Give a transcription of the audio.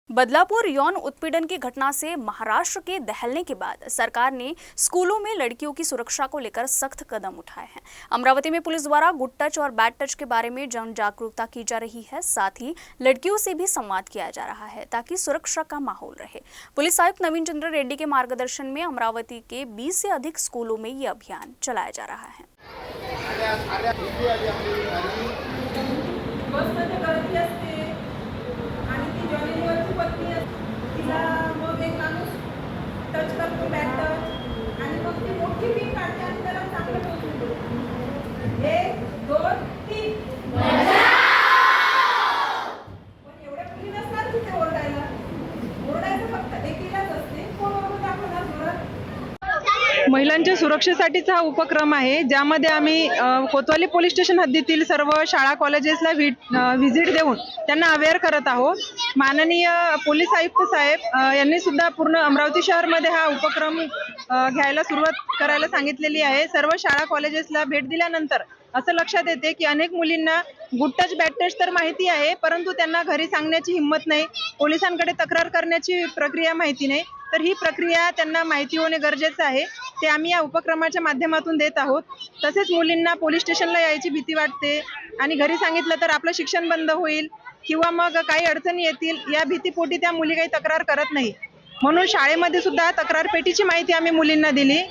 बदलापुर यौन उत्पीड़न की घटना से महाराष्ट्र के दहलने के बाद सरकार ने स्कूलों में लड़कियों की सुरक्षा को लेकर सख्त कदम उठाए हैं। अमरावती में पुलिस द्वारा गुड टच और बैड टच के बारे में जन जागरूकता की जा रही है। साथ ही लड़कियों से भी संवाद किया जा रहा है ताकि सुरक्षा का माहौल रहे। पुलिस आयुक्त नवीन चंद्र रेड्डी के मार्गदर्शन में अमरावती के 20 से अधिक स्कूलों में ये अभियान चलाया जा रहा है। टच करतो बॅक टच आणि मग ती मोठी पिन काढते आणि त्याला चांगलं टोचून देते। 1 2 3 पण एवढे मुली नसतात तिथे ओरडायला फक्त एकीलाच असते। कोण ओरडून दाखवणार जोरात? महिलांच्या सुरक्षेसाठीचा हा उपक्रम आहे, ज्यामध्ये आम्ही कोतवाली पोलीस स्टेशन हद्दीतील सर्व शाळा कॉलेजेसला व्हिजिट देऊन त्यांना अवेअर करत आहोत। माननीय पोलीस आयुक्त साहेब यांनी सुद्धा पूर्ण अमरावती शहरमध्ये हा उपक्रम घ्यायला सुरुवात करायला सांगितलेली आहे। सर्व शाळा कॉलेजेसला भेट दिल्यानंतर असं लक्षात येते की अनेक मुलींना गुड टच बॅड टच तर माहिती आहे, परंतु त्यांना घरी सांगण्याची हिंमत नाही, पोलिसांकडे तक्रार करण्याची प्रक्रिया माहिती नाही। तर ही प्रक्रिया त्यांना माहिती होणे गरजेचं आहे, ते आम्ही या उपक्रमाच्या माध्यमातून देत आहोत। तसेच मुलींना पोलीस स्टेशनला यायची भीती वाटते आणि घरी सांगितलं तर आपलं शिक्षण बंद होईल किंवा मग काही अडचणी येतील या भीतीपोटी त्या मुली काही तक्रार करत नाही। म्हणून शाळेमध्ये सुद्धा तक्रार पेटीची माहिती आम्ही मुलींना दिली।